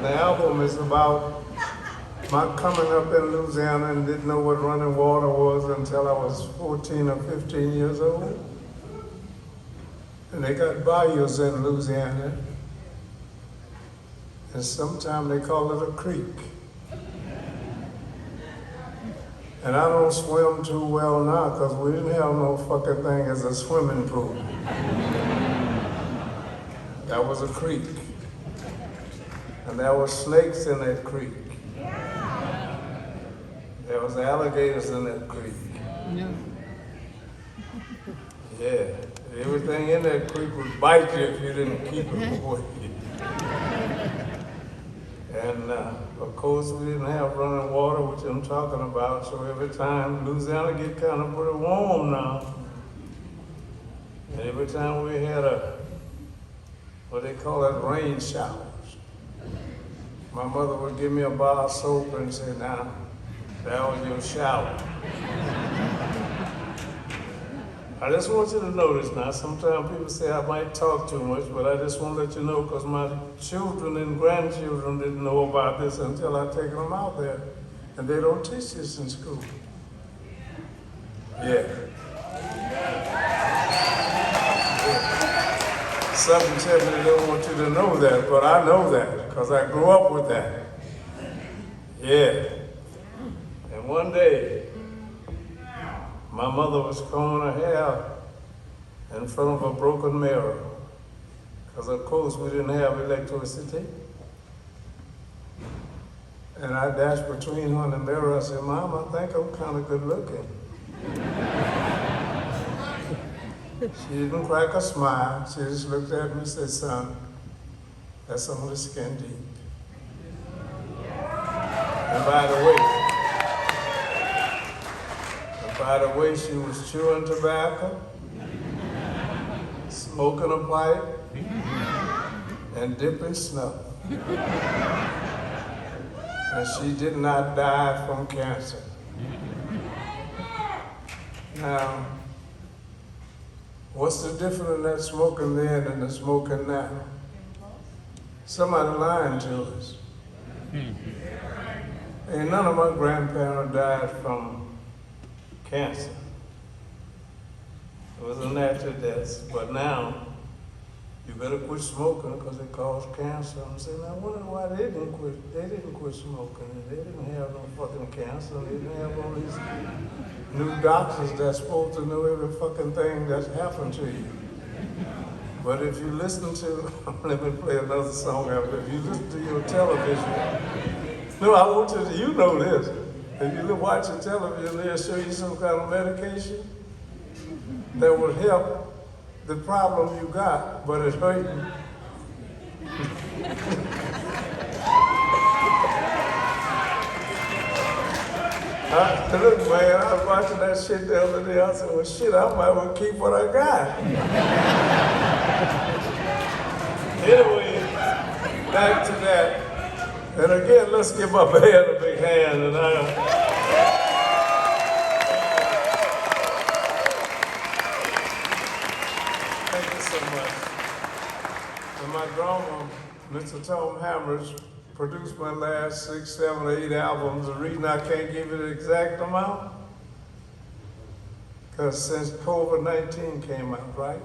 And the album is about my coming up in Louisiana and didn't know what running water was until I was 14 or 15 years old. And they got bayous in Louisiana. And sometimes they call it a creek. And I don't swim too well now because we didn't have no fucking thing as a swimming pool. That was a creek. And there were snakes in that creek. There was alligators in that creek. No. Yeah, everything in that creek would bite you if you didn't keep it away. And of course, we didn't have running water, which I'm talking about. So every time Louisiana get kind of pretty warm now, and every time we had what they call that, rain showers, my mother would give me a bar of soap and say, "Now, that was your shower." I just want you to notice now, sometimes people say I might talk too much, but I just want to let you know because my children and grandchildren didn't know about this until I take them out there. And they don't teach this in school. Yeah. Something tells me they don't want you to know that, but I know that because I grew up with that. Yeah. And one day, my mother was combing her hair in front of a broken mirror, because of course we didn't have electricity. And I dashed between her and the mirror. I said, "Mom, I think I'm kind of good looking." She didn't crack a smile. She just looked at me and said, "Son, that's only skin deep." And by the way, she was chewing tobacco, smoking a pipe, and dipping snuff. And she did not die from cancer. Now, what's the difference in that smoking then and the smoking now? Somebody lying to us. Ain't none of my grandparents died from cancer. It was a natural death, but now you better quit smoking because it caused cancer. I'm saying, I wonder why they didn't quit. They didn't quit smoking. They didn't have no fucking cancer. They didn't have all these new doctors that's supposed to know every fucking thing that's happened to you. But if you listen to, let me play another song after. If you listen to your television, no, I want you to, you know this. If you watch the television, they'll show you some kind of medication that will help the problem you got, but it's hurting. Look, man, I was watching that shit the other day. I said, well, shit, I might well keep what I got. Anyway, back to that. And again, let's give my band a big hand. And thank you so much. And my drummer, Mr. Tom Hammers, produced my last 6, 7, 8 albums. The reason I can't give you the exact amount, because since COVID-19 came out, right?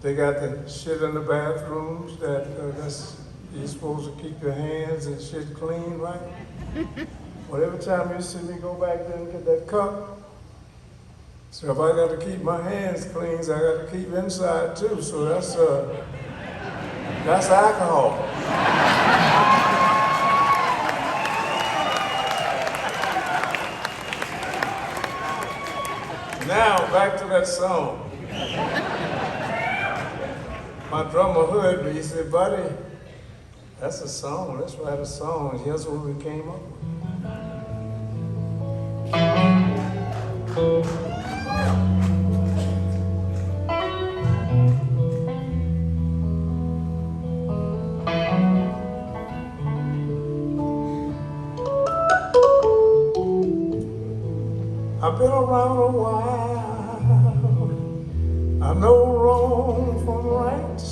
They got the shit in the bathrooms that you're supposed to keep your hands and shit clean, right? Well, every time you see me go back there and get that cup, so if I got to keep my hands clean, so I got to keep inside too. So that's alcohol. Now, back to that song. My drummer heard me, he said, "Buddy, that's a song, let's write a song." And here's what we came up with. I've been around a while, I know wrong from right.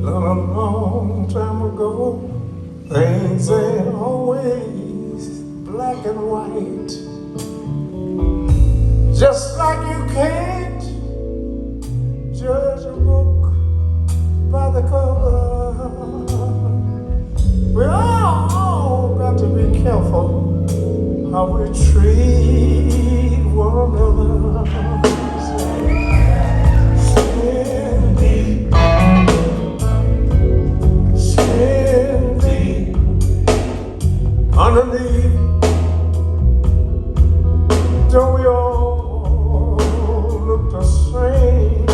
Long, long time ago, things ain't always black and white. Just like you can't judge a book by the cover. We all got to be careful how we treat one another. Skin deep, skin deep, underneath. Don't we all look the same?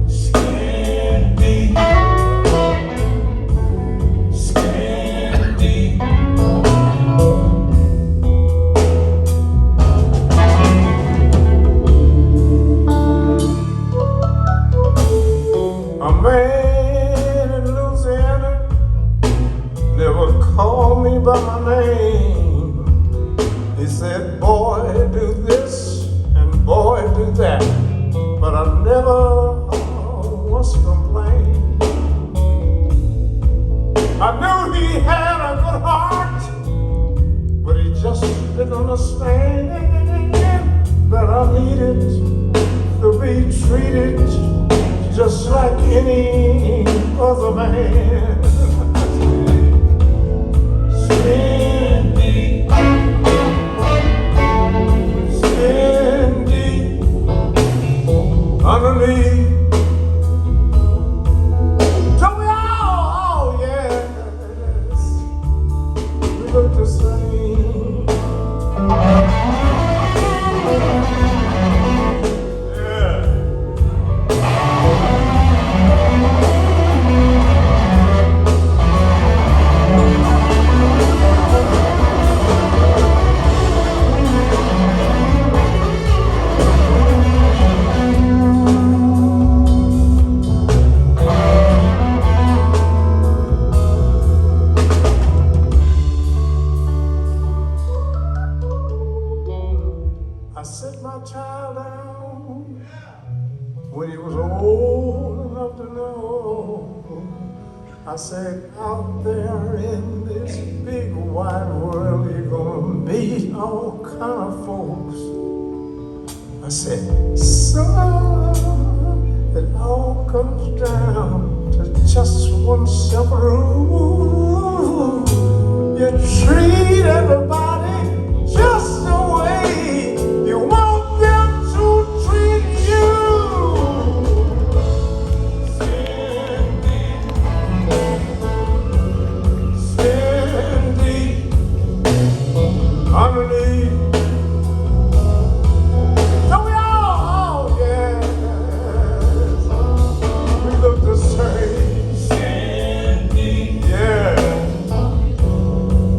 Skin deep, skin deep. A man in Louisiana never called me by my name. He said, boy, do this and boy, do that. But I never once complained. I knew he had a good heart, but he just didn't understand that I needed to be treated just like any other man. Skin deep, skin deep, underneath. So we all, yes, we look the same. I set my child down when he was old enough to know. I said, out there in this big wide world, you're gonna meet all kind of folks. I said, son, it all comes down to just one simple rule. You treat everybody just the way you want them to treat you. Skin deep, skin deep, underneath. So we all, yes, we look the same. Skin deep, yeah.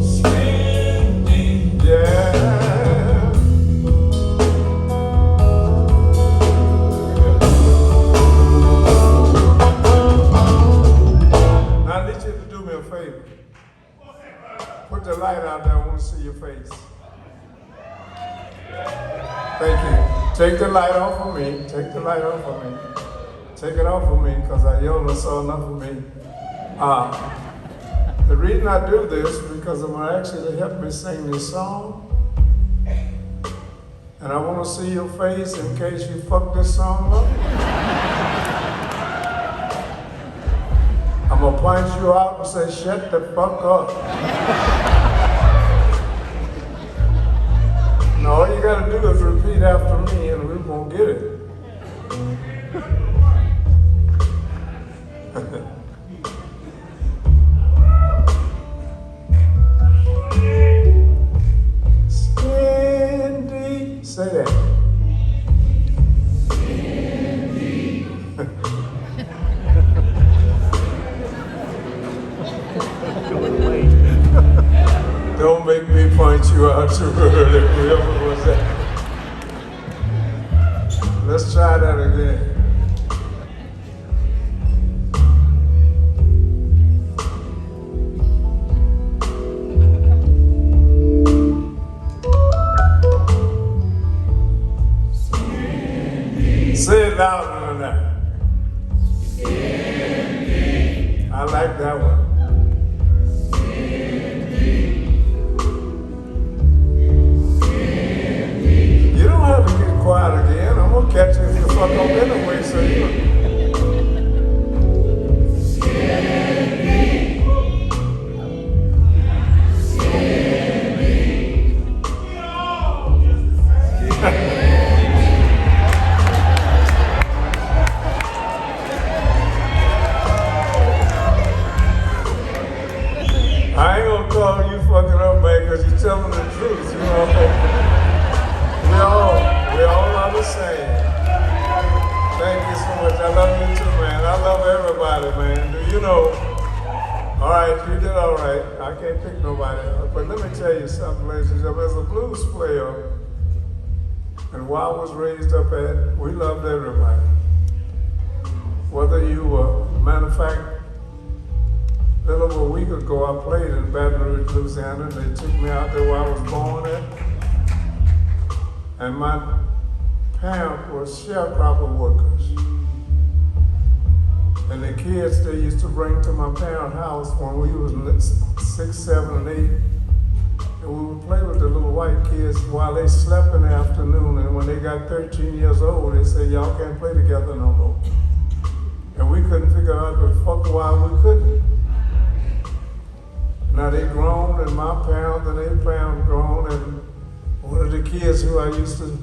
Skin deep, yeah. I need you to do me a favor. Put the light out there. I want to see your face. Thank you. Take the light off of me. Take the light off of me. Take it off of me because you only saw enough of me. The reason I do this is because I'm going to ask you to help me sing this song. And I want to see your face in case you fuck this song up. I'm going to point you out and say, shut the fuck up. And all you got to do is repeat after me and we're going to get it. Skin deep. Say that. Skin deep. Don't make me point you out too early, whoever was that. Let's try that again. Say it louder than that. like that one. You don't have to get quiet again. I'm gonna catch you if you fuck up anyway, so you. I ain't gonna call you fucking up, man, because you're telling the truth, you know. We all are the same. Thank you so much. I love you too, man. I love everybody, man. Do you know? All right, you did all right. I can't pick nobody up. But let me tell you something, ladies and gentlemen. As a blues player, and where I was raised up at, we loved everybody. Whether you were, matter of fact, a little over a week ago, I played in Baton Rouge, Louisiana, and they took me out there where I was born at. And my parents were sharecropper workers. And the kids they used to bring to my parents' house when we was 6, 7, and 8. And we would play with the little white kids while they slept in the afternoon. And when they got 13 years old, they said, y'all can't play together no more. And we couldn't figure out the fuck why we couldn't. Now they grown, and my parents and their parents grown, and one of the kids who I used to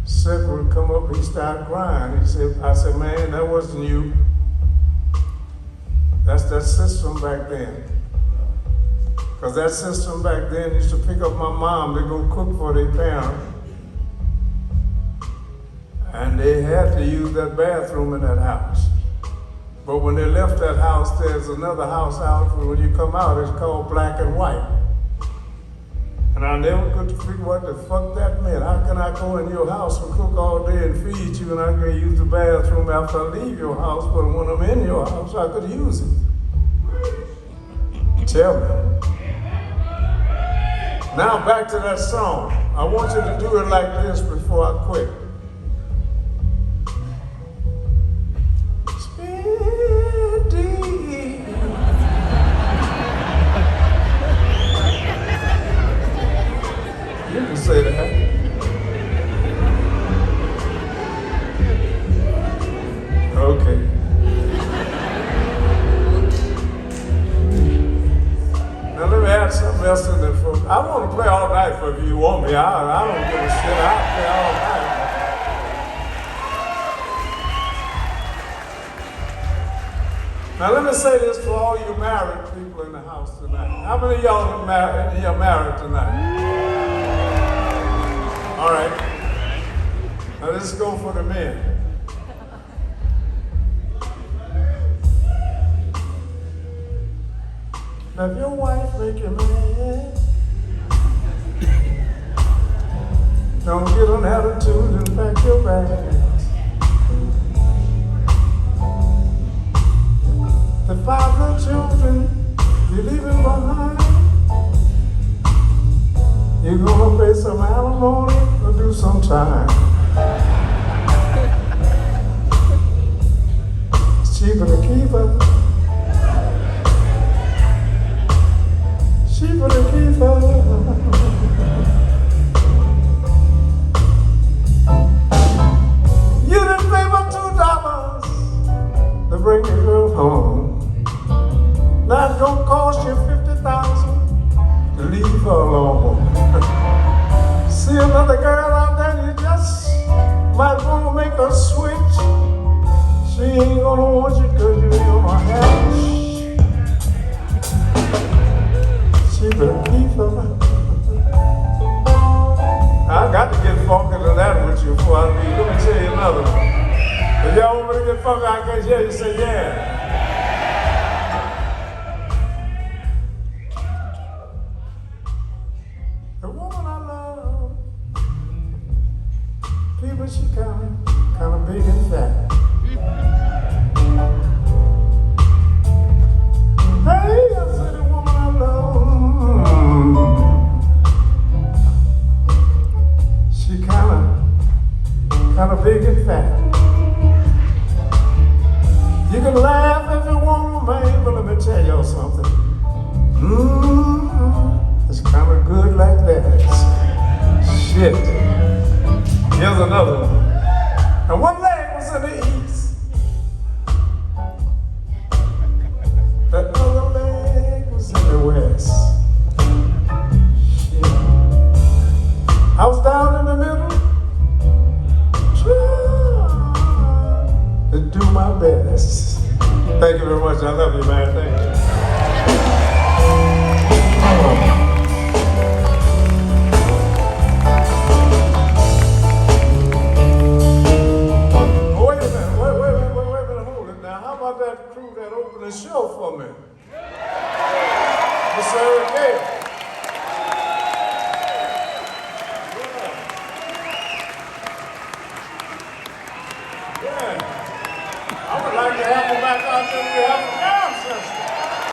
sit would come up, he started crying. I said, man, that wasn't you. That's that system back then. Because that system back then used to pick up my mom to go cook for their parents. And they had to use that bathroom in that house. But when they left that house, there's another house out, when you come out, it's called black and white. And I never could figure what the fuck that meant. How can I go in your house and cook all day and feed you, and I can use the bathroom after I leave your house, but when I'm in your house, I could use it? Tell me. Now back to that song. I want you to do it like this before I quit. You can say that. Okay. Now let me add something else in there. I want to play all night for if you want me. I don't give a shit. I'll play all night. Now let me say this for all you married people in the house tonight. How many of y'all are married tonight? All right. Now let's go for the men. Now if your wife make you mad, don't get an attitude and pack your bags. The 5 little children you're leaving behind, you're gonna pay some alimony or do some time. It's cheaper to keep her. Cheaper to keep her. You didn't pay for $2 to bring your girl home. Now it's gonna cost you $50,000 to leave her alone. See another girl out there, you just might want to make her switch. She ain't gonna want you because you ain't gonna have it. She better keep her. I got to get funky to that with you before I leave. Let me tell you another one. If y'all want me to get funky, I can't hear you say yeah. The woman I love, people, she kind of big and fat. tell y'all something. It's kind of good like that. Shit. Here's another one. And one leg was in the east. The other leg was in the west. Shit. I was down in the middle, trying to do my best. Thank you very much. I love you, man. Thank you. Wait a minute, hold it. Now, how about that crew that opened the show for me? Mr. Eric Gale.